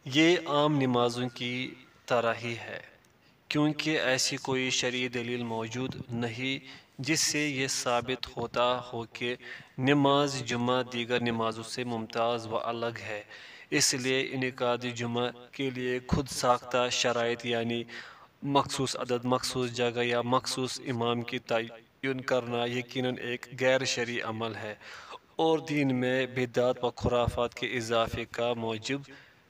یہ عام نمازوں کی طرح ہی ہے، کیونکہ ایسی کوئی شرعی دلیل موجود نہیں جس سے یہ ثابت ہوتا ہو کہ نماز جمعہ دیگر نمازوں سے ممتاز و الگ ہے۔ اس لیے انعقاد جمعہ کے لیے خود ساختہ شرائط یعنی مخصوص عدد، مخصوص جگہ یا مخصوص امام کی تعین کرنا یقیناً ایک غیر شرعی عمل ہے اور دین میں بدعت و خرافات کے اضافے کا موجب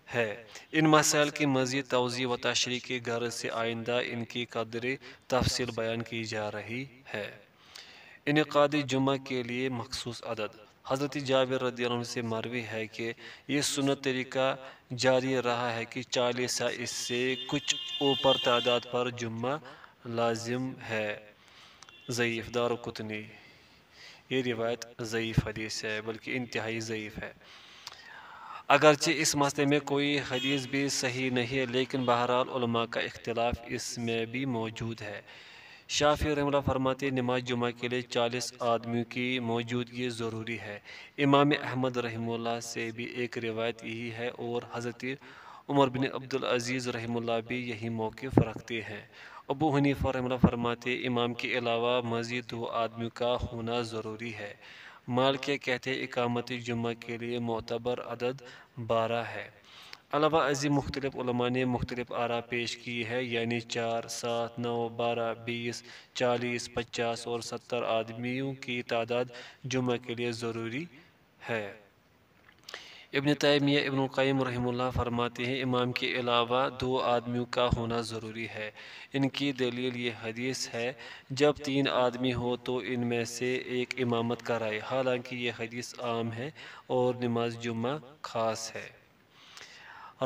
ہے۔ ان مسائل کی مزید توضیح و تشریح کی غرض سے آئندہ ان کی قدر تفصیل بیان کی جا رہی ہے۔ انعقاد جمعہ کے لیے مخصوص عدد۔ حضرت جابر رضی اللہ عنہ سے مروی ہے کہ یہ سنت طریقہ جاری رہا ہے کہ 40 یا اس سے کچھ اوپر تعداد پر جمعہ لازم ہے۔ ضعیف دارقطنی۔ یہ روایت ضعیف حدیث ہے، بلکہ انتہائی ضعیف ہے۔ اگرچہ اس مسئلے میں کوئی حدیث بھی صحیح نہیں ہے، لیکن بہرحال علماء کا اختلاف اس میں بھی موجود ہے۔ شافعی رحمہ اللہ فرماتے ہیں نماز جمعہ کے لیے 40 آدمیوں کی موجودگی ضروری ہے۔ امام احمد رحمہ اللہ سے بھی ایک روایت یہی ہے اور حضرت عمر بن عبدالعزیز رحمہ اللہ بھی یہی موقف رکھتے ہیں۔ ابو حنیفہ رحمہ اللہ فرماتے ہیں امام کے علاوہ مزید 2 آدمیوں کا ہونا ضروری ہے۔ مالکیہ کہتے ہیں اقامت جمعہ کے لیے معتبر عدد 12 ہے۔ علاوہ ازیں مختلف علماء نے مختلف آراء پیش کی ہے، یعنی 4، 7، 9، 12، 20، 40، 50 اور 70 آدمیوں کی تعداد جمعہ کے لیے ضروری ہے۔ ابن تیمیہ ابن القیم رحمہ اللہ فرماتے ہیں امام کے علاوہ 2 آدمیوں کا ہونا ضروری ہے۔ ان کی دلیل یہ حدیث ہے جب 3 آدمی ہو تو ان میں سے ایک امامت کرائے، حالانکہ یہ حدیث عام ہے اور نماز جمعہ خاص ہے۔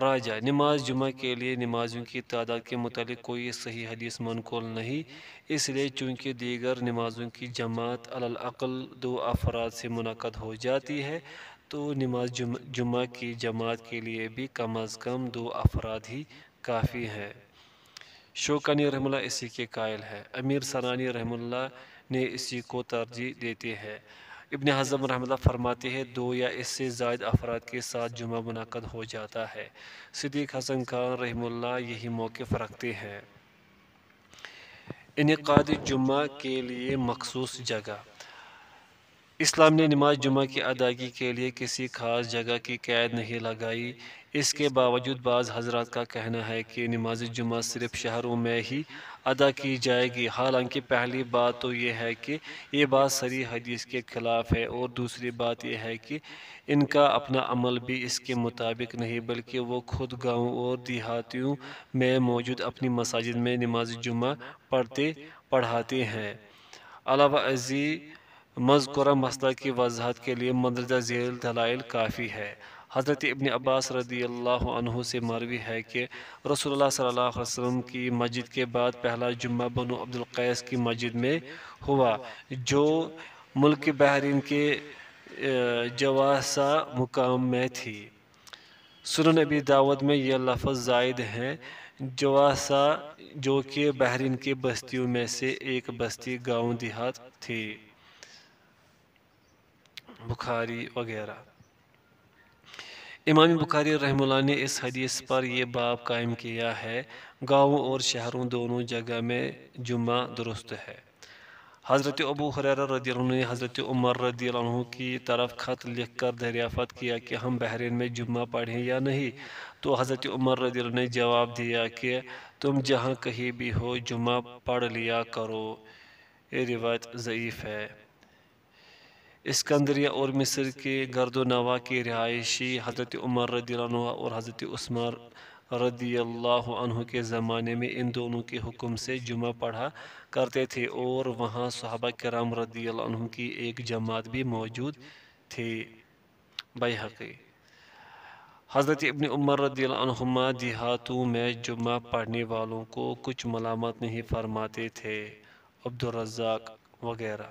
راجہ نماز جمعہ کے لیے نمازیوں کی تعداد کے متعلق کوئی صحیح حدیث منقول نہیں، اس لیے چونکہ دیگر نمازوں کی جماعت علی الاقل 2 افراد سے منعقد ہو جاتی ہے تو نماز جمعہ کی جماعت کے لیے بھی کم از کم 2 افراد ہی کافی ہیں۔ شوکانی رحمہ اللہ اسی کے قائل ہے۔ امیر سنانی رحمہ اللہ نے اسی کو ترجیح دیتے ہیں۔ ابن حزم رحمہ اللہ فرماتے ہیں 2 یا اس سے زائد افراد کے ساتھ جمعہ منعقد ہو جاتا ہے۔ صدیق حسن خان رحمہ اللہ یہی موقف رکھتے ہیں۔ انعقاد جمعہ کے لیے مخصوص جگہ۔ اسلام نے نماز جمعہ کی ادائیگی کے لیے کسی خاص جگہ کی قید نہیں لگائی۔ اس کے باوجود بعض حضرات کا کہنا ہے کہ نماز جمعہ صرف شہروں میں ہی ادا کی جائے گی، حالانکہ پہلی بات تو یہ ہے کہ یہ بات صریح حدیث کے خلاف ہے اور دوسری بات یہ ہے کہ ان کا اپنا عمل بھی اس کے مطابق نہیں، بلکہ وہ خود گاؤں اور دیہاتوں میں موجود اپنی مساجد میں نماز جمعہ پڑھاتے ہیں۔ علاوہ ازیں مذکورہ مسئلہ کی وضاحت کے لیے مندرجہ ذیل دلائل کافی ہے۔ حضرت ابن عباس رضی اللہ عنہ سے مروی ہے کہ رسول اللہ صلی اللہ علیہ وسلم کی مسجد کے بعد پہلا جمعہ بنو عبد القیس کی مسجد میں ہوا، جو ملک بحرین کے جواسہ مقام میں تھی۔ سنن ابی داؤد میں یہ لفظ زائد ہیں، جواسہ جو کہ بحرین کی بستیوں میں سے ایک بستی گاؤں دیہات تھی۔ بخاری وغیرہ۔ امام بخاری رحمہ اللہ نے اس حدیث پر یہ باب قائم کیا ہے، گاؤں اور شہروں دونوں جگہ میں جمعہ درست ہے۔ حضرت ابو ہریرہ رضی اللہ عنہ نے حضرت عمر رضی اللہ عنہ کی طرف خط لکھ کر دریافت کیا کہ ہم بحرین میں جمعہ پڑھیں یا نہیں، تو حضرت عمر رضی اللہ عنہ نے جواب دیا کہ تم جہاں کہیں بھی ہو جمعہ پڑھ لیا کرو۔ یہ روایت ضعیف ہے۔ اسکندریہ اور مصر کے گرد و نواح کے رہائشی حضرت عمر رضی اللہ عنہ اور حضرت عثمان رضی اللہ عنہ کے زمانے میں ان دونوں کے حکم سے جمعہ پڑھا کرتے تھے اور وہاں صحابہ کرام رضی اللہ عنہ کی ایک جماعت بھی موجود تھی۔ بیہقی۔ حضرت ابن عمر رضی اللہ عنہما دیہاتوں میں جمعہ پڑھنے والوں کو کچھ ملامت نہیں فرماتے تھے۔ عبدالرزاق وغیرہ۔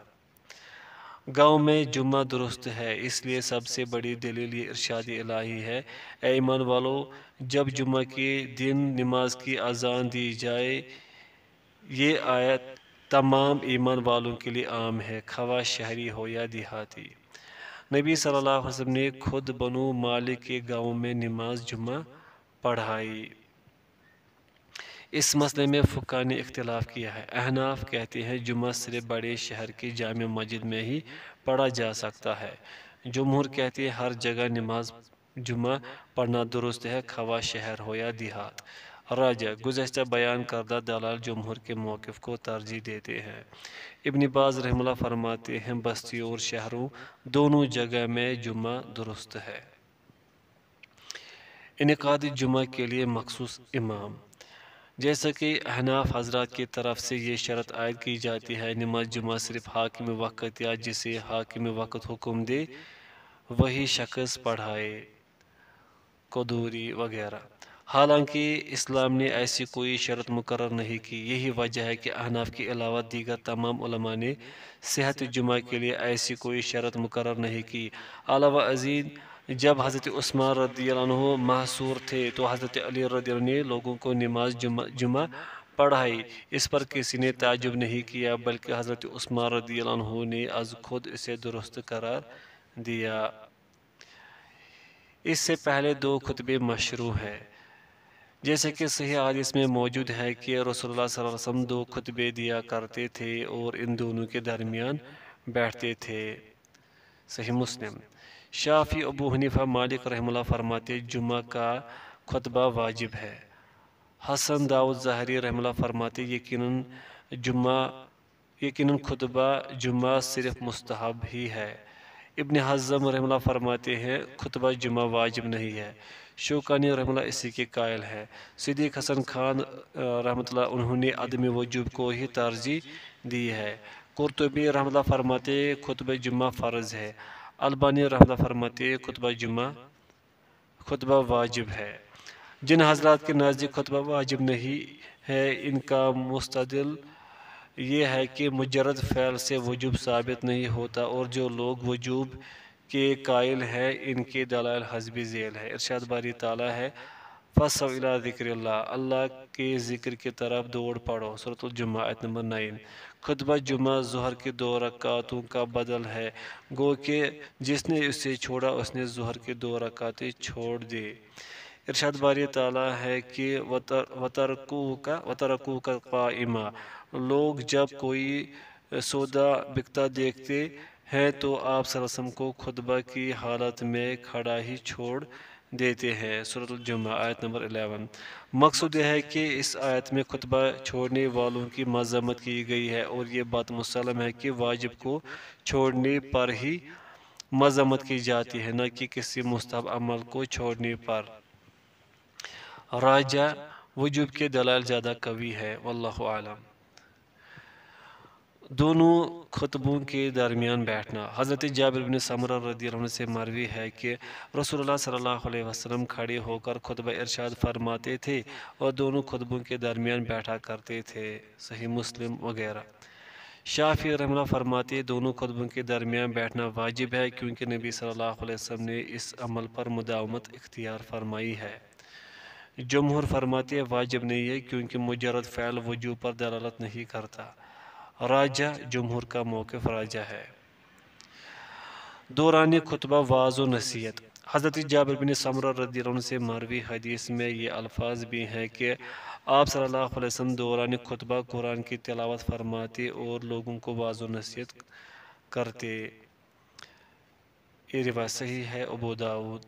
گاؤں میں جمعہ درست ہے، اس لیے سب سے بڑی دلیل یہ ارشاد الہی ہے، اے ایمان والو جب جمعہ کے دن نماز کی اذان دی جائے۔ یہ آیت تمام ایمان والوں کے لیے عام ہے، خواہ شہری ہو یا دیہاتی۔ نبی صلی اللہ علیہ وسلم نے خود بنو مالک کے گاؤں میں نماز جمعہ پڑھائی۔ اس مسئلے میں فقہ نے اختلاف کیا ہے۔ احناف کہتے ہیں جمعہ صرف بڑے شہر کی جامع مسجد میں ہی پڑھا جا سکتا ہے۔ جمہور کہتے ہیں ہر جگہ نماز جمعہ پڑھنا درست ہے، خواہ شہر ہو یا دیہات۔ راجہ گزشتہ بیان کردہ دلائل جمہور کے موقف کو ترجیح دیتے ہیں۔ ابن باز رحمہ اللہ فرماتے ہیں بستیوں اور شہروں دونوں جگہ میں جمعہ درست ہے۔ انعقاد جمعہ کے لیے مخصوص امام، جیسا کہ احناف حضرات کی طرف سے یہ شرط عائد کی جاتی ہے نماز جمعہ صرف حاکم وقت یا جسے حاکم وقت حکم دے وہی شخص پڑھائے، قدوری وغیرہ۔ حالانکہ اسلام نے ایسی کوئی شرط مقرر نہیں کی۔ یہی وجہ ہے کہ احناف کے علاوہ دیگر تمام علماء نے صحت جمعہ کے لیے ایسی کوئی شرط مقرر نہیں کی۔ علاوہ ازیں جب حضرت عثمان رضی اللہ عنہ محصور تھے تو حضرت علی رضی اللہ عنہ نے لوگوں کو نماز جمعہ پڑھائی، اس پر کسی نے تعجب نہیں کیا، بلکہ حضرت عثمان رضی اللہ عنہ نے از خود اسے درست قرار دیا۔ اس سے پہلے دو خطبے مشروع ہیں، جیسے کہ صحیح حدیث میں موجود ہے کہ رسول اللہ صلی اللہ علیہ وسلم دو خطبے دیا کرتے تھے اور ان دونوں کے درمیان بیٹھتے تھے۔ صحیح مسلم۔ شافعی، ابو حنیفہ، مالک رحمہ اللہ فرماتے جمعہ کا خطبہ واجب ہے۔ حسن داؤد ظاہری رحمہ اللہ فرماتے یقیناً خطبہ جمعہ صرف مستحب ہی ہے۔ ابن حزم رحمہ اللہ فرماتے ہیں خطبہ جمعہ واجب نہیں ہے۔ شوکانی رحمہ اللہ اسی کے قائل ہے۔ صدیق حسن خان رحمۃ اللہ انہوں نے عدم وجوب کو ہی ترجیح دی ہے۔ قرطبی رحمہ اللہ فرماتے خطبہ جمعہ فرض ہے۔ البانی رحمہ اللہ فرماتے خطبہ واجب ہے۔ جن حضرات کے نزدیک خطبہ واجب نہیں ہے ان کا مستدل یہ ہے کہ مجرد فعل سے وجوب ثابت نہیں ہوتا، اور جو لوگ وجوب کے قائل ہیں ان کے دلائل حسب ذیل ہے۔ ارشاد باری تعالیٰ ہے فَاسْعَوْا إِلَىٰ ذِكْرِ اللَّهِ، اللہ کے ذکر کی طرف دوڑ پڑو۔ سورۃ الجمعہ آیت نمبر 9۔ خطبہ جمعہ ظہر کی 2 رکعتوں کا بدل ہے، گو کہ جس نے اسے چھوڑا اس نے ظہر کی 2 رکعتیں چھوڑ دی۔ ارشاد باری تعالیٰ ہے کہ وَتَرَكُوكَ قَائِمًا، لوگ جب کوئی سودا بکتا دیکھتے ہیں تو آپ صلی اللہ علیہ وسلم کو خطبہ کی حالت میں کھڑا ہی چھوڑ دیتے ہیں۔ سورۃ الجمعہ آیت نمبر 11۔ مقصود یہ ہے کہ اس آیت میں خطبہ چھوڑنے والوں کی مذمت کی گئی ہے، اور یہ بات مسلم ہے کہ واجب کو چھوڑنے پر ہی مذمت کی جاتی ہے، نہ کہ کسی مستحب عمل کو چھوڑنے پر۔ راجہ وجوب کے دلائل زیادہ قوی ہے، واللہ اعلم۔ دونوں خطبوں کے درمیان بیٹھنا۔ حضرت جابر بن سمرہ رضی اللہ عنہ سے مروی ہے کہ رسول اللہ صلی اللہ علیہ وسلم کھڑے ہو کر خطبہ ارشاد فرماتے تھے اور دونوں خطبوں کے درمیان بیٹھا کرتے تھے۔ صحیح مسلم وغیرہ۔ شافعی رحمہ اللہ فرماتے دونوں خطبوں کے درمیان بیٹھنا واجب ہے، کیونکہ نبی صلی اللہ علیہ وسلم نے اس عمل پر مداومت اختیار فرمائی ہے۔ جمہور فرماتے واجب نہیں ہے، کیونکہ مجرد فعل وجوب پر دلالت نہیں کرتا۔ راجہ جمہور کا موقف راجہ ہے۔ دوران خطبہ وعظ و نصیحت۔ حضرت جابر بن سمرہ رضی اللہ عنہ سے مروی حدیث میں یہ الفاظ بھی ہیں کہ آپ صلی اللہ علیہ وسلم دوران خطبہ قرآن کی تلاوت فرماتے اور لوگوں کو وعظ و نصیحت کرتے۔ یہ روایت صحیح ہے، ابو داؤد۔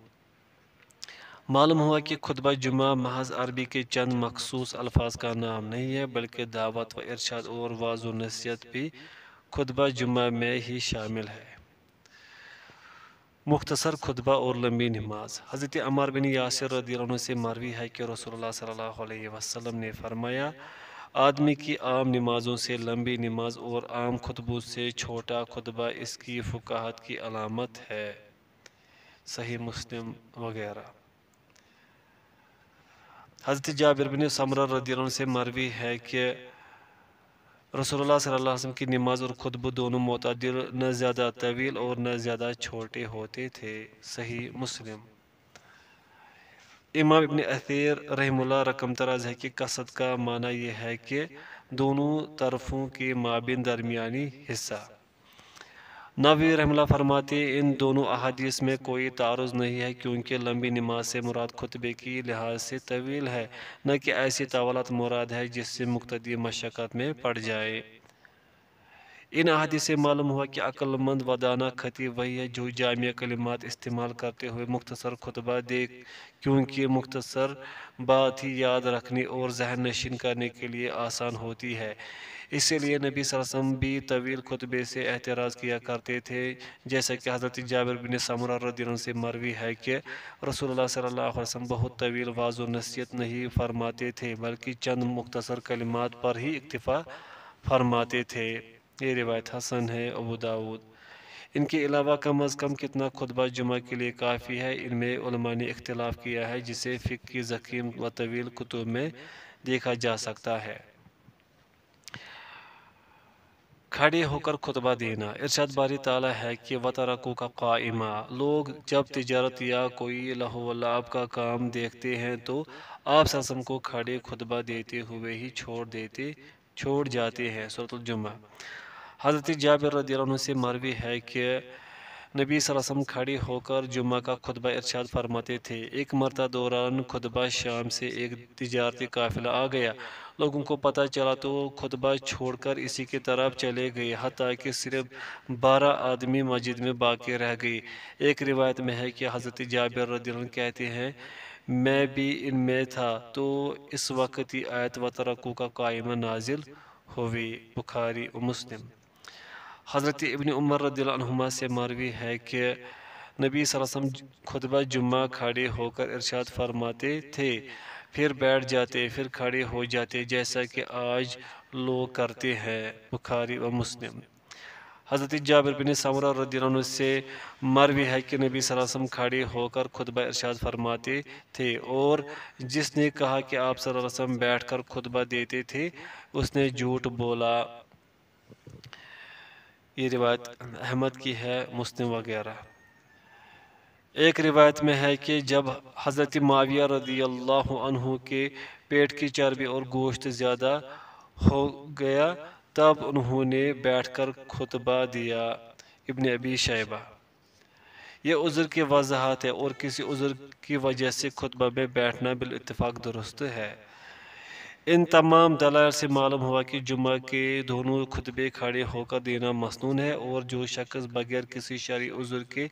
معلوم ہوا کہ خطبہ جمعہ محض عربی کے چند مخصوص الفاظ کا نام نہیں ہے، بلکہ دعوت و ارشاد اور وعظ و نصیحت بھی خطبہ جمعہ میں ہی شامل ہے۔ مختصر خطبہ اور لمبی نماز۔ حضرت عمار بن یاسر رضی اللہ عنہ سے مروی ہے کہ رسول اللہ صلی اللہ علیہ وسلم نے فرمایا آدمی کی عام نمازوں سے لمبی نماز اور عام خطبوں سے چھوٹا خطبہ اس کی فقاہت کی علامت ہے۔ صحیح مسلم وغیرہ۔ حضرت جابر بن سمرہ رضی اللہ عنہ سے مروی ہے کہ رسول اللہ صلی اللہ علیہ وسلم کی نماز اور خطبہ دونوں معتدل، نہ زیادہ طویل اور نہ زیادہ چھوٹے ہوتے تھے۔ صحیح مسلم۔ امام ابن اثیر رحمہ اللہ رقم تراز ہے کہ قصد کا معنی یہ ہے کہ دونوں طرفوں کے مابین درمیانی حصہ۔ نووی رحمہ اللہ فرماتے ان دونوں احادیث میں کوئی تعارض نہیں ہے، کیونکہ لمبی نماز سے مراد خطبے کی لحاظ سے طویل ہے، نہ کہ ایسی طوالت مراد ہے جس سے مقتدی مشقت میں پڑ جائے۔ ان احادیث سے معلوم ہوا کہ عقل مند و دانا خطیب وہی ہے جو جامع کلمات استعمال کرتے ہوئے مختصر خطبہ دے، کیونکہ مختصر بات ہی یاد رکھنے اور ذہن نشین کرنے کے لیے آسان ہوتی ہے۔ اسی لیے نبی صلی اللہ علیہ وسلم بھی طویل خطبے سے احتراز کیا کرتے تھے، جیسا کہ حضرت جابر بن سمرہ رضی اللہ عنہ سے مروی ہے کہ رسول اللہ صلی اللہ علیہ وسلم بہت طویل وعظ و نصیحت نہیں فرماتے تھے، بلکہ چند مختصر کلمات پر ہی اکتفا فرماتے تھے۔ یہ روایت حسن ہے، ابو داود۔ ان کے علاوہ کم از کم کتنا خطبہ جمعہ کے لیے کافی ہے، ان میں علماء نے اختلاف کیا ہے، جسے فقہ کی ضخیم و طویل کتب میں دیکھا جا سکتا ہے۔ کھڑے ہو کر خطبہ دینا۔ ارشاد باری تعالیٰ ہے کہ وَتَرَكُوكَ قَائِمًا، لوگ جب تجارت یا کوئی لہو و لعب کا کام دیکھتے ہیں تو آپ صلی اللہ علیہ وسلم کو کھڑے خطبہ دیتے ہوئے ہی چھوڑ جاتے ہیں۔ سورۃ الجمعہ۔ حضرت جابر رضی اللہ عنہ سے مروی ہے کہ نبی صلی اللہ علیہ وسلم کھڑے ہو کر جمعہ کا خطبہ ارشاد فرماتے تھے۔ ایک مرتبہ دوران خطبہ شام سے ایک تجارتی قافلہ آ گیا، لوگوں کو پتہ چلا تو خطبہ چھوڑ کر اسی کی طرف چلے گئے، حتیٰ کہ صرف 12 آدمی مسجد میں باقی رہ گئے۔ ایک روایت میں ہے کہ حضرت جابر رضی اللہ عنہ کہتے ہیں میں بھی ان میں تھا تو اس وقت ہی آیت وَتَرَكُوكَ قَائِمًا نازل ہوئی، بخاری و مسلم۔ حضرت ابن عمر رضی اللہ عنہما سے مروی ہے کہ نبی صلی اللہ علیہ وسلم خطبہ جمعہ کھڑے ہو کر ارشاد فرماتے تھے، پھر بیٹھ جاتے، پھر کھڑے ہو جاتے، جیسا کہ آج لوگ کرتے ہیں، بخاری و مسلم۔ حضرت جابر بن سمرہ رضی اللہ عنہ سے مروی ہے کہ نبی صلی اللہ علیہ وسلم کھڑے ہو کر خطبہ ارشاد فرماتے تھے، اور جس نے کہا کہ آپ صلی اللہ علیہ وسلم بیٹھ کر خطبہ دیتے تھے اس نے جھوٹ بولا۔ یہ روایت احمد کی ہے، مسلم وغیرہ۔ ایک روایت میں ہے کہ جب حضرت معاویہ رضی اللہ عنہ کے پیٹ کی چربی اور گوشت زیادہ ہو گیا تب انہوں نے بیٹھ کر خطبہ دیا، ابن ابی شیبہ۔ یہ عذر کی وضاحت ہے، اور کسی عذر کی وجہ سے خطبہ میں بیٹھنا بالاتفاق درست ہے۔ ان تمام دلائل سے معلوم ہوا کہ جمعہ کے دونوں خطبے کھڑے ہو کر دینا مسنون ہے، اور جو شخص بغیر کسی شرعی عذر کے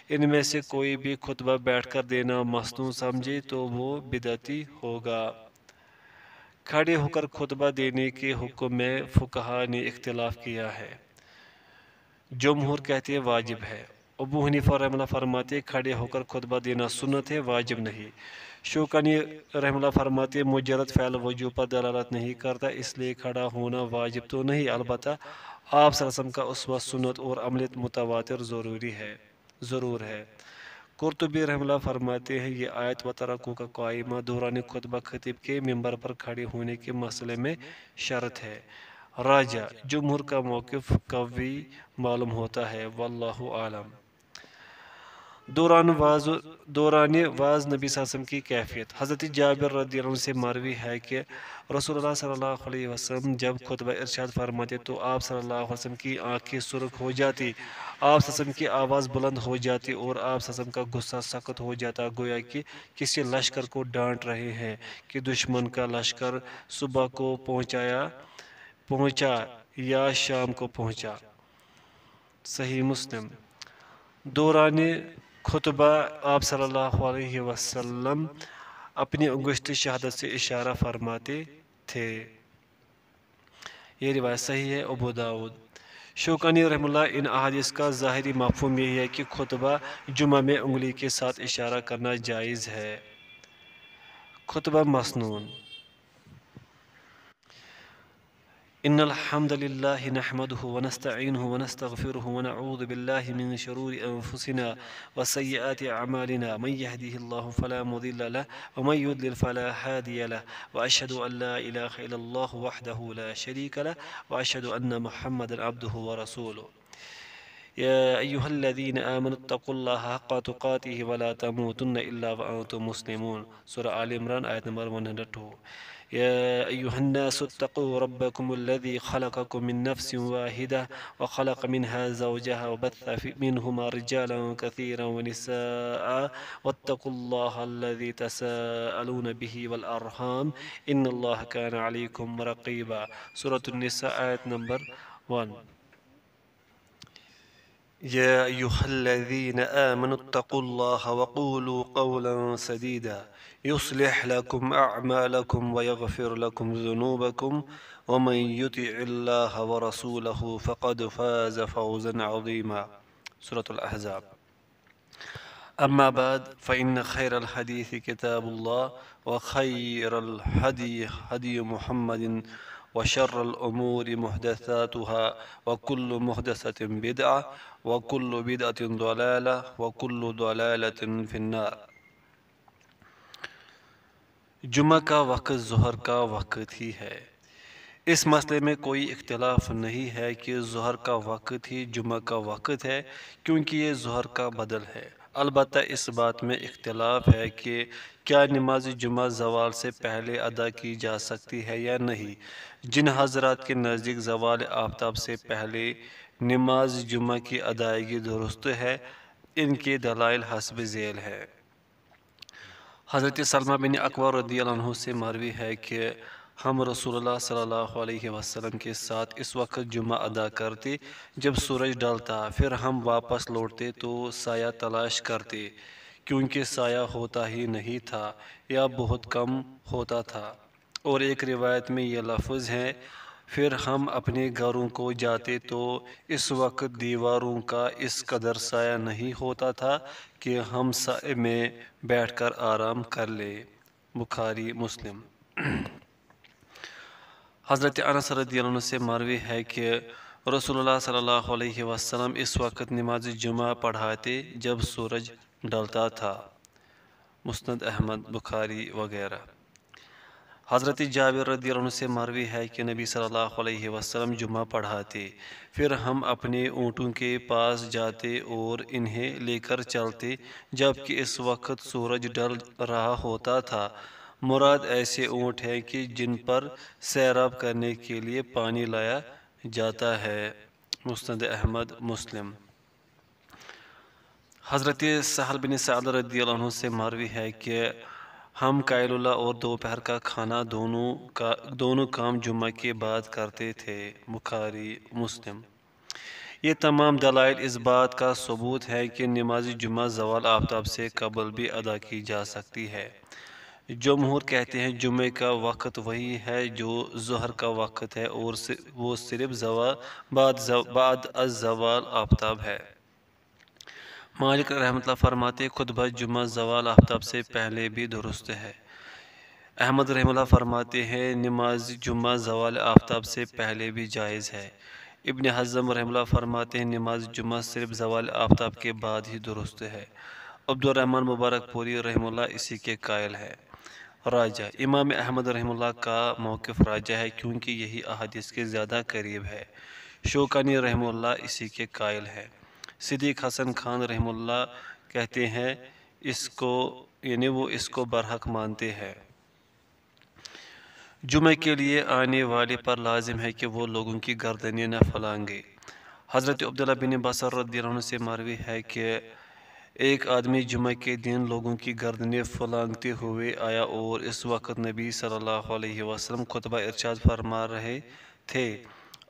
ان میں سے کوئی بھی خطبہ بیٹھ کر دینا مسنون سمجھے تو وہ بدعتی ہوگا۔ کھڑے ہو کر خطبہ دینے کے حکم میں فقہا نے اختلاف کیا ہے۔ جمہور کہتے ہیں واجب ہے، ابو حنیفہ رحمہ اللہ فرماتے ہیں کھڑے ہو کر خطبہ دینا سنت ہے، واجب نہیں۔ شوکانی رحمہ اللہ فرماتے مجرد فعل وجوب پر دلالت نہیں کرتا، اس لیے کھڑا ہونا واجب تو نہیں، البتہ آپ صلی اللہ علیہ وسلم کا اسوہ سنت اور عمل متواتر ضرور ہے۔ قرطبی رحمہ اللہ فرماتے ہیں یہ آیت وَتَرَكُوكَ قَائِمًا دوران خطبہ خطیب کے ممبر پر کھڑے ہونے کے مسئلے میں شرط ہے۔ راجہ جمہور کا موقف قوی معلوم ہوتا ہے، واللہ عالم۔ دوران واز نبی صلی اللہ علیہ وسلم کی کیفیت۔ حضرت جابر رضی اللہ عنہ سے مروی ہے کہ رسول اللہ صلی اللہ علیہ وسلم جب خطبہ ارشاد فرماتے تو آپ صلی اللہ علیہ وسلم کی آنکھیں سرخ ہو جاتی، آپ صلی اللہ علیہ وسلم کی آواز بلند ہو جاتی، اور آپ صلی اللہ علیہ وسلم کا غصہ سخت ہو جاتا، گویا کہ کسی لشکر کو ڈانٹ رہے ہیں کہ دشمن کا لشکر صبح کو پہنچا یا شام کو پہنچا، صحیح مسلم۔ دوران خطبہ آپ صلی اللہ علیہ وسلم اپنی انگشت شہادت سے اشارہ فرماتے تھے۔ یہ روایت صحیح ہے، ابو داود۔ شوکانی رحمہ اللہ ان احادیث کا ظاہری مفہوم یہی ہے کہ خطبہ جمعہ میں انگلی کے ساتھ اشارہ کرنا جائز ہے۔ خطبہ مسنون۔ ان الحمد لله نحمده ونستعينه ونستغفره ونعوذ بالله من شرور انفسنا وسيئات اعمالنا، من يهده الله فلا مضل له ومن يضلل فلا هادي له، واشهد ان لا اله الا الله وحده لا شريك له، واشهد ان محمدا عبده ورسوله۔ يا أيها الذين آمنوا اتقوا الله حق تقاته ولا تموتن إلا وأنتم مسلمون. سورة آل عمران آیت نمبر 102. يا أيها الناس اتقوا ربكم الذي خلقكم من نفس واحدة وخلق منها زوجها وبث منهما رجالا كثيرا ونساء واتقوا الله الذي تساءلون به والأرحام إن الله كان عليكم رقيبا. سورة النساء آية نمبر 1. يا أيها الذين آمنوا اتقوا الله وقولوا قولا سديدا يصلح لكم أعمالكم ويغفر لكم ذنوبكم ومن يطع الله ورسوله فقد فاز فوزا عظيما. سورة الأحزاب. أما بعد فإن خير الحديث كتاب الله وخير الهدي هدي محمد وشر الأمور محدثاتها وكل محدثة بدعة وكل بدعة ضلالة وكل ضلالة في النار. جمعہ کا وقت ظہر کا وقت ہی ہے. اس مسئلے میں کوئی اختلاف نہیں ہے کہ ظہر کا وقت ہی جمعہ کا وقت ہے کیونکہ یہ ظہر کا بدل ہے. البتہ اس بات میں اختلاف ہے کہ کیا نماز جمعہ زوال سے پہلے ادا کی جا سکتی ہے یا نہیں. جن حضرات کے نزدیک زوال آفتاب سے پہلے نماز جمعہ کی ادائیگی درست ہے ان کے دلائل حسب ذیل ہے. حضرت سلمہ بن اکوع رضی اللہ عنہ سے مروی ہے کہ ہم رسول اللہ صلی اللہ علیہ وسلم کے ساتھ اس وقت جمعہ ادا کرتے جب سورج ڈالتا، پھر ہم واپس لوٹتے تو سایہ تلاش کرتے کیونکہ سایہ ہوتا ہی نہیں تھا یا بہت کم ہوتا تھا. اور ایک روایت میں یہ لفظ ہے پھر ہم اپنے گھروں کو جاتے تو اس وقت دیواروں کا اس قدر سایہ نہیں ہوتا تھا کہ ہم سائے میں بیٹھ کر آرام کر لیں. بخاری مسلم. حضرت انس رضی اللہ عنہ سے مروی ہے کہ رسول اللہ صلی اللہ علیہ وسلم اس وقت نماز جمعہ پڑھاتے جب سورج ڈلتا تھا. مسند احمد، بخاری وغیرہ. حضرت جابر رضی اللہ عنہ سے مروی ہے کہ نبی صلی اللہ علیہ وسلم جمعہ پڑھاتے پھر ہم اپنے اونٹوں کے پاس جاتے اور انہیں لے کر چلتے جبکہ اس وقت سورج ڈل رہا ہوتا تھا. مراد ایسے اونٹ ہیں کہ جن پر سیراب کرنے کے لیے پانی لایا جاتا ہے. مسند احمد، مسلم. حضرت سہل بن سعد رضی اللہ عنہ سے مروی ہے کہ ہم قیلولہ اور دوپہر کا کھانا دونوں کام جمعہ کے بعد کرتے تھے. بخاری مسلم. یہ تمام دلائل اس بات کا ثبوت ہے کہ نماز جمعہ زوال آفتاب سے قبل بھی ادا کی جا سکتی ہے. جمہور کہتے ہیں جمعے کا وقت وہی ہے جو ظہر کا وقت ہے اور وہ صرف بعد از زوال آفتاب ہے. مالک رحمۃ اللہ فرماتے خطبہ جمعہ زوال آفتاب سے پہلے بھی درست ہے. احمد رحمۃ اللہ فرماتے ہیں نماز جمعہ زوال آفتاب سے پہلے بھی جائز ہے. ابن حزم رحمۃ اللہ فرماتے ہیں نماز جمعہ صرف زوال آفتاب کے بعد ہی درست ہے. عبد الرحمن مبارک پوری رحمہ اللہ اسی کے قائل ہے. راجہ امام احمد رحمہ اللہ کا موقف راجہ ہے کیونکہ یہی احادیث کے زیادہ قریب ہے. شوکانی رحمہ اللہ اسی کے قائل ہے. صدیق حسن خان رحمہ اللہ کہتے ہیں وہ اس کو برحق مانتے ہیں. جمعہ کے لیے آنے والے پر لازم ہے کہ وہ لوگوں کی گردنیں نہ پھلانگے. حضرت عبداللہ بن بصر رضی اللہ عنہ سے مروی ہے کہ ایک آدمی جمعہ کے دن لوگوں کی گردنیں پھلانگتے ہوئے آیا اور اس وقت نبی صلی اللہ علیہ وسلم خطبہ ارشاد فرما رہے تھے.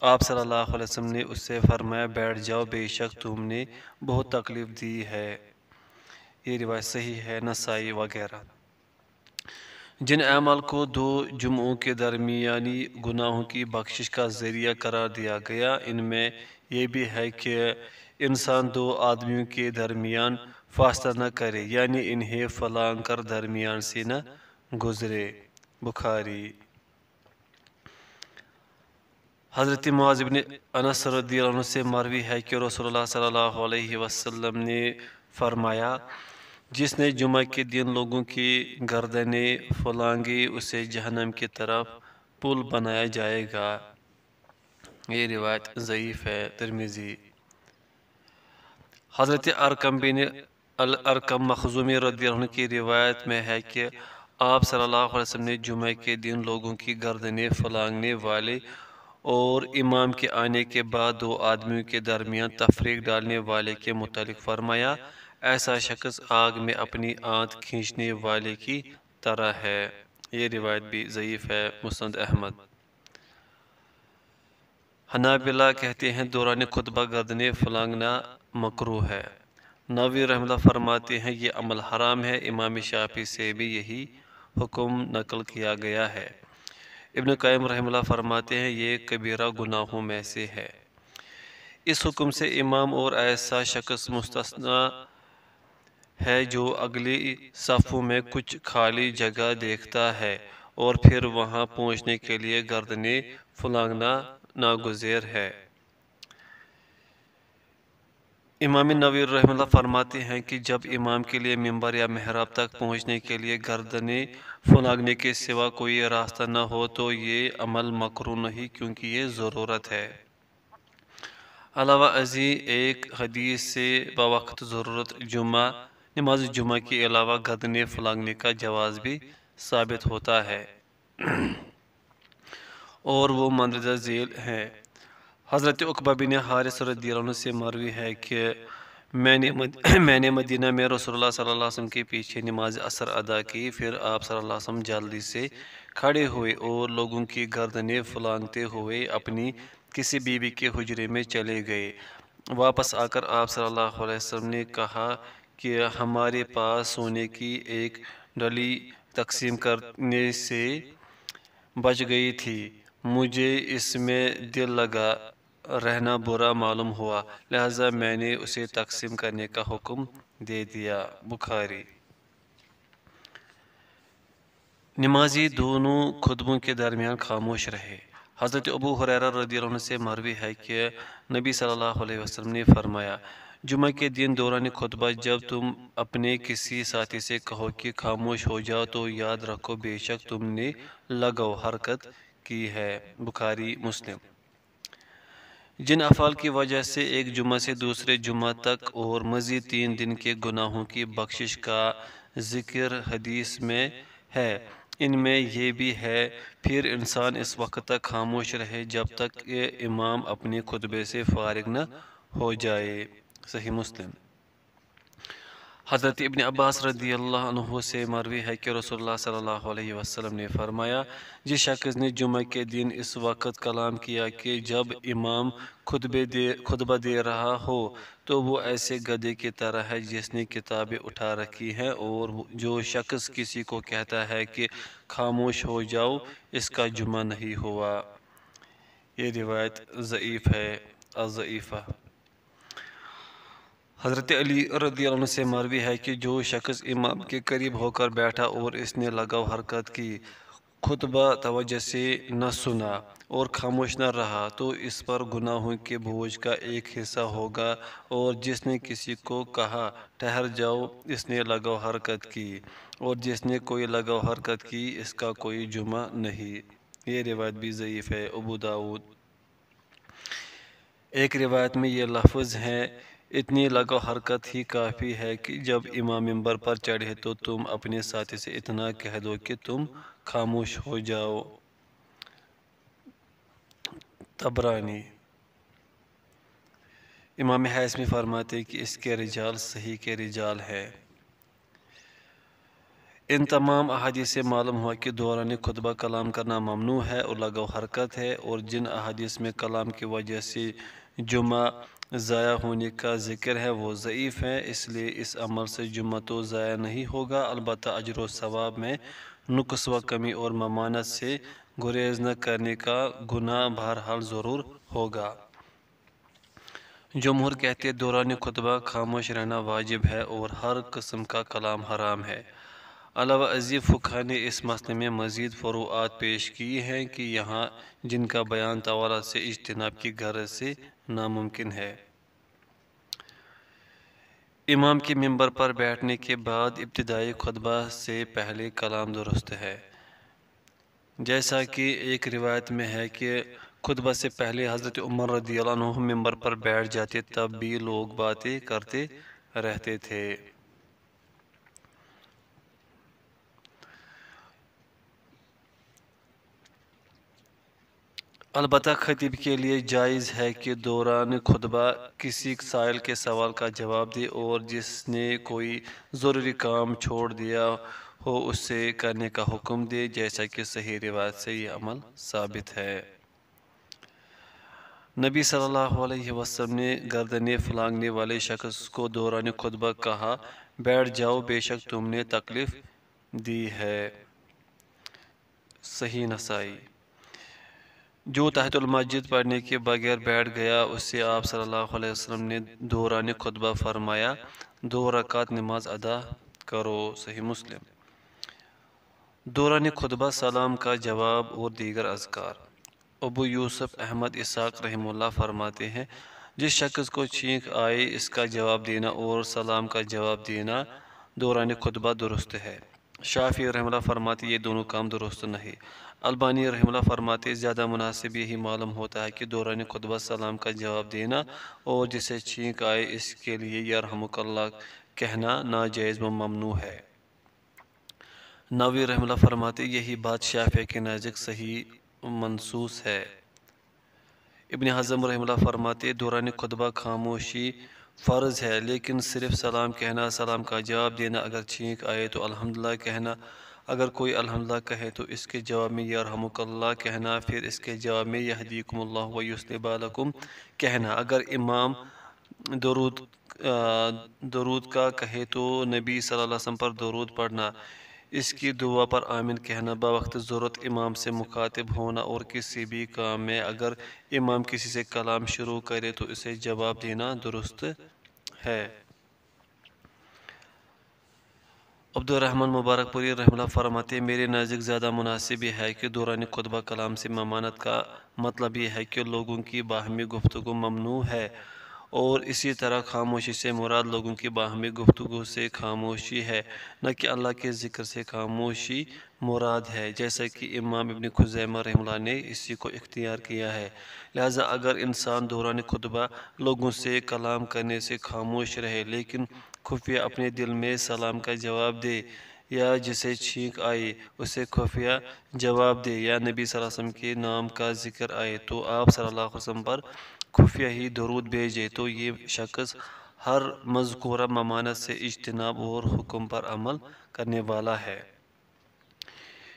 آپ صلی اللہ علیہ وسلم نے اس سے فرمایا بیٹھ جاؤ بے شک تم نے بہت تکلیف دی ہے. یہ روایت صحیح ہے. نسائی وغیرہ. جن اعمال کو دو جمعوں کے درمیانی گناہوں کی بخشش کا ذریعہ قرار دیا گیا ان میں یہ بھی ہے کہ انسان دو آدمیوں کے درمیان فاصلہ نہ کرے یعنی انہیں پھلانگ کر درمیان سے نہ گزرے. بخاری. حضرت معاذ بن انس رضی اللہ عنہ سے مروی ہے کہ رسول اللہ صلی اللہ علیہ وسلم نے فرمایا جس نے جمعہ کے دن لوگوں کی گردنیں پھلانگی اسے جہنم کی طرف پل بنایا جائے گا. یہ روایت ضعیف ہے. ترمذی. حضرت ارقم بن الارقم مخزومی رضی اللہ عنہ کی روایت میں ہے کہ آپ صلی اللہ علیہ وسلم نے جمعہ کے دن لوگوں کی گردنیں پھلانگنے والے اور امام کے آنے کے بعد دو آدمیوں کے درمیان تفریق ڈالنے والے کے متعلق فرمایا، ایسا شخص آگ میں اپنی آنت کھینچنے والے کی طرح ہے۔ یہ روایت بھی ضعیف ہے۔ مسند احمد۔ حنابلہ کہتے ہیں دوران خطبہ گردنیں پھلانگنا مکروہ ہے۔ نووی رحمہ اللہ فرماتے ہیں یہ عمل حرام ہے۔ امام شافعی سے بھی یہی حکم نقل کیا گیا ہے۔ ابن قیم رحمہ اللہ فرماتے ہیں یہ کبیرہ گناہوں میں سے ہے۔ اس حکم سے امام اور ایسا شخص مستثنی ہے جو اگلی صفوں میں کچھ خالی جگہ دیکھتا ہے اور پھر وہاں پہنچنے کے لیے گردنیں پھلانگنا ناگزیر ہے۔ امام نووی رحمہ اللہ فرماتے ہیں کہ جب امام کے لیے ممبر یا محراب تک پہنچنے کے لیے گردنیں پھلانگنے کے سوا کوئی راستہ نہ ہو تو یہ عمل مکروہ نہیں، کیونکہ یہ ضرورت ہے۔ علاوہ ازیں ایک حدیث سے بوقت ضرورت نماز جمعہ کے علاوہ گردنیں پھلانگنے کا جواز بھی ثابت ہوتا ہے اور وہ مندرجہ ذیل ہیں۔ حضرت عقبہ بن حارث رضی اللہ عنہ سے مروی ہے کہ میں نے مدینہ میں رسول اللہ صلی اللہ علیہ وسلم کے پیچھے نماز عصر ادا کی، پھر آپ صلی اللہ علیہ وسلم جلدی سے کھڑے ہوئے اور لوگوں کی گردنیں پھلانگتے ہوئے اپنی کسی بیوی کے حجرے میں چلے گئے۔ واپس آ کر آپ صلی اللہ علیہ وسلم نے کہا کہ ہمارے پاس سونے کی ایک ڈلی تقسیم کرنے سے بچ گئی تھی، مجھے اس میں دل لگا رہنا برا معلوم ہوا، لہذا میں نے اسے تقسیم کرنے کا حکم دے دیا۔ بخاری۔ نمازی دونوں خطبوں کے درمیان خاموش رہے۔ حضرت ابو ہریرہ رضی اللہ عنہ سے مروی ہے کہ نبی صلی اللہ علیہ وسلم نے فرمایا، جمعہ کے دن دوران خطبہ جب تم اپنے کسی ساتھی سے کہو کہ خاموش ہو جاؤ تو یاد رکھو بے شک تم نے لغو حرکت کی ہے۔ بخاری مسلم۔ جن افعال کی وجہ سے ایک جمعہ سے دوسرے جمعہ تک اور مزید 3 دن کے گناہوں کی بخشش کا ذکر حدیث میں ہے، ان میں یہ بھی ہے پھر انسان اس وقت تک خاموش رہے جب تک کہ امام اپنے خطبے سے فارغ نہ ہو جائے۔ صحیح مسلم۔ حضرت ابن عباس رضی اللہ عنہ سے مروی ہے کہ رسول اللہ صلی اللہ علیہ وسلم نے فرمایا، جس شخص نے جمعہ کے دن اس وقت کلام کیا کہ جب امام خطبہ دے رہا ہو تو وہ ایسے گدھے کی طرح ہے جس نے کتابیں اٹھا رکھی ہیں، اور جو شخص کسی کو کہتا ہے کہ خاموش ہو جاؤ اس کا جمعہ نہیں ہوا۔ یہ روایت ضعیف ہے۔ الضعیفہ۔ حضرت علی رضی اللہ عنہ سے مروی ہے کہ جو شخص امام کے قریب ہو کر بیٹھا اور اس نے لغو حرکت کی، خطبہ توجہ سے نہ سنا اور خاموش نہ رہا تو اس پر گناہوں کے بوجھ کا ایک حصہ ہوگا، اور جس نے کسی کو کہا ٹھہر جاؤ اس نے لغو حرکت کی، اور جس نے کوئی لغو حرکت کی اس کا کوئی جمعہ نہیں۔ یہ روایت بھی ضعیف ہے۔ ابو داؤد۔ ایک روایت میں یہ لفظ ہے، اتنی لغو حرکت ہی کافی ہے کہ جب امام ممبر پر چڑھے تو تم اپنے ساتھی سے اتنا کہہ دو کہ تم خاموش ہو جاؤ۔ طبرانی۔ امام حیثمی فرماتے کہ اس کے رجال صحیح کے رجال ہے۔ ان تمام احادیث سے معلوم ہوا کہ دوران خطبہ کلام کرنا ممنوع ہے اور لغو حرکت ہے، اور جن احادیث میں کلام کی وجہ سے جمعہ ضائع ہونے کا ذکر ہے وہ ضعیف ہیں، اس لیے اس عمل سے جمعہ تو ضائع نہیں ہوگا، البتہ اجر و ثواب میں نقص و کمی اور ممانعت سے گریز نہ کرنے کا گناہ بہرحال ضرور ہوگا۔ جمہور کہتے دوران خطبہ خاموش رہنا واجب ہے اور ہر قسم کا کلام حرام ہے۔ علاوہ ازیں فقہ نے اس مسئلے میں مزید فروعات پیش کی ہیں کہ یہاں جن کا بیان طوالت سے اجتناب کی غرض سے ناممکن ہے۔ امام کے ممبر پر بیٹھنے کے بعد ابتدائی خطبہ سے پہلے کلام درست ہے، جیسا کہ ایک روایت میں ہے کہ خطبہ سے پہلے حضرت عمر رضی اللہ عنہ ممبر پر بیٹھ جاتے، تب بھی لوگ باتیں کرتے رہتے تھے۔ البتہ خطیب کے لیے جائز ہے کہ دوران خطبہ کسی سائل کے سوال کا جواب دے، اور جس نے کوئی ضروری کام چھوڑ دیا ہو اسے کرنے کا حکم دے، جیسا کہ صحیح روایت سے یہ عمل ثابت ہے۔ نبی صلی اللہ علیہ وسلم نے گردنیں پھلانگنے والے شخص کو دوران خطبہ کہا، بیٹھ جاؤ، بے شک تم نے تکلیف دی ہے۔ صحیح نسائی۔ جو تحت المسجد پڑھنے کے بغیر بیٹھ گیا، اس سے آپ صلی اللہ علیہ وسلم نے دوران خطبہ فرمایا، 2 رکعت نماز ادا کرو۔ صحیح مسلم۔ دوران خطبہ سلام کا جواب اور دیگر اذکار۔ ابو یوسف احمد اسحاق رحمہ اللہ فرماتے ہیں، جس شخص کو چھینک آئے اس کا جواب دینا اور سلام کا جواب دینا دوران خطبہ درست ہے۔ شافعی رحمہ اللہ فرماتے یہ دونوں کام درست نہیں۔ البانی رحمہ اللہ فرماتے زیادہ مناسب یہی معلوم ہوتا ہے کہ دوران خطبہ سلام کا جواب دینا اور جسے چھینک آئے اس کے لیے یرحمک اللہ کہنا ناجائز و ممنوع ہے۔ نووی رحمہ اللہ فرماتے یہی بات شافعی کے نزدیک صحیح منصوص ہے۔ ابن حزم رحمہ اللہ فرماتے دوران خطبہ خاموشی فرض ہے، لیکن صرف سلام کہنا، سلام کا جواب دینا، اگر چھینک آئے تو الحمدللہ کہنا، اگر کوئی الحمدللہ کہے تو اس کے جواب میں یرحمک اللہ کہنا، پھر اس کے جواب میں یہدیکم اللہ و یصلح بالکم کہنا۔ اگر امام درود کا کہے تو نبی صلی اللہ علیہ وسلم پر درود پڑھنا، اس کی دعا پر آمین کہنا، بوقت ضرورت امام سے مخاطب ہونا، اور کسی بھی کام میں اگر امام کسی سے کلام شروع کرے تو اسے جواب دینا درست ہے۔ عبد الرحمن مبارک پوری رحمہ اللہ فرماتے میرے نزدیک زیادہ مناسب یہ ہے کہ دوران خطبہ کلام سے ممانعت کا مطلب یہ ہے کہ لوگوں کی باہمی گفتگو ممنوع ہے، اور اسی طرح خاموشی سے مراد لوگوں کی باہمی گفتگو سے خاموشی ہے، نہ کہ اللہ کے ذکر سے خاموشی مراد ہے، جیسا کہ امام ابن خزیمہ رحمہ اللہ نے اسی کو اختیار کیا ہے۔ لہٰذا اگر انسان دوران خطبہ لوگوں سے کلام کرنے سے خاموش رہے، لیکن خفیہ اپنے دل میں سلام کا جواب دے، یا جسے چھینک آئے اسے خفیہ جواب دے، یا نبی صلی اللہ علیہ وسلم کے نام کا ذکر آئے تو آپ صلی اللہ علیہ وسلم پر خفیہ ہی درود بھیجے، تو یہ شخص ہر مذکورہ ممانعت سے اجتناب اور حکم پر عمل کرنے والا ہے۔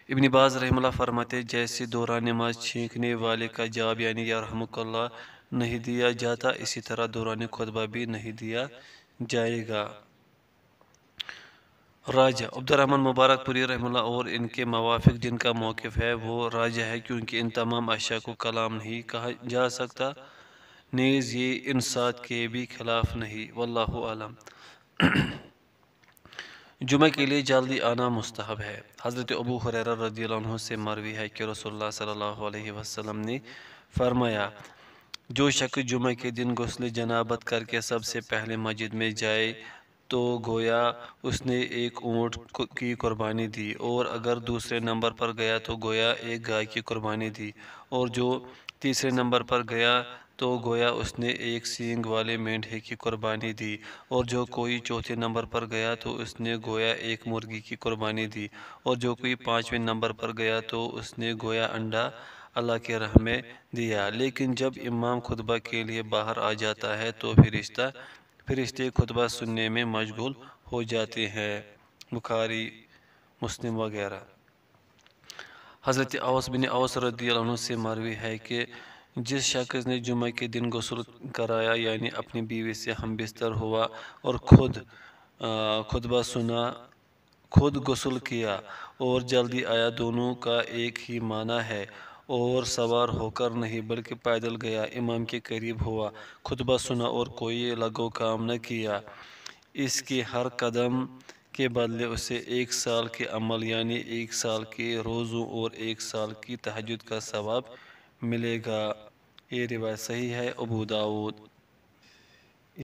ابن باز رحمہ اللہ فرماتے جیسے دوران نماز چھینکنے والے کا جواب یعنی یرحمک اللہ نہیں دیا جاتا، اسی طرح دوران خطبہ بھی نہیں دیا جائے گا۔ راجہ عبد الرحمن مبارک پوری رحمہ اللہ اور ان کے موافق جن کا موقف ہے وہ راجہ ہے، کیونکہ ان تمام اشیاء کو کلام نہیں کہا جا سکتا، نیز یہ انصات کے بھی خلاف نہیں۔ واللہ اعلم۔ جمعہ کے لیے جلدی آنا مستحب ہے۔ حضرت ابو ہریرہ رضی اللہ عنہ سے مروی ہے کہ رسول اللہ صلی اللہ علیہ وسلم نے فرمایا، جو شخص جمعہ کے دن غسل جنابت کر کے سب سے پہلے مسجد میں جائے تو گویا اس نے ایک اونٹ کی قربانی دی، اور اگر دوسرے نمبر پر گیا تو گویا ایک گائے کی قربانی دی، اور جو تیسرے نمبر پر گیا تو گویا اس نے ایک سینگ والے مینڈھے کی قربانی دی، اور جو کوئی چوتھے نمبر پر گیا تو اس نے گویا ایک مرغی کی قربانی دی، اور جو کوئی 5ویں نمبر پر گیا تو اس نے گویا انڈا اللہ کے راہ میں دیا۔ لیکن جب امام خطبہ کے لیے باہر آ جاتا ہے تو فرشتے خطبہ سننے میں مشغول ہو جاتے ہیں۔ بخاری، مسلم وغیرہ۔ حضرت اوس بن اوس رضی اللہ عنہ سے مروی ہے کہ جس شخص نے جمعہ کے دن غسل کرایا، یعنی اپنی بیوی سے ہم بستر ہوا اور خود خطبہ سنا، خود غسل کیا اور جلدی آیا، دونوں کا ایک ہی معنی ہے، اور سوار ہو کر نہیں بلکہ پیدل گیا، امام کے قریب ہوا، خطبہ سنا اور کوئی لغو کام نہ کیا، اس کے ہر قدم کے بدلے اسے 1 سال کے عمل یعنی 1 سال کے روزوں اور 1 سال کی تہجد کا ثواب ملے گا۔ یہ روایت صحیح ہے۔ ابو داؤد۔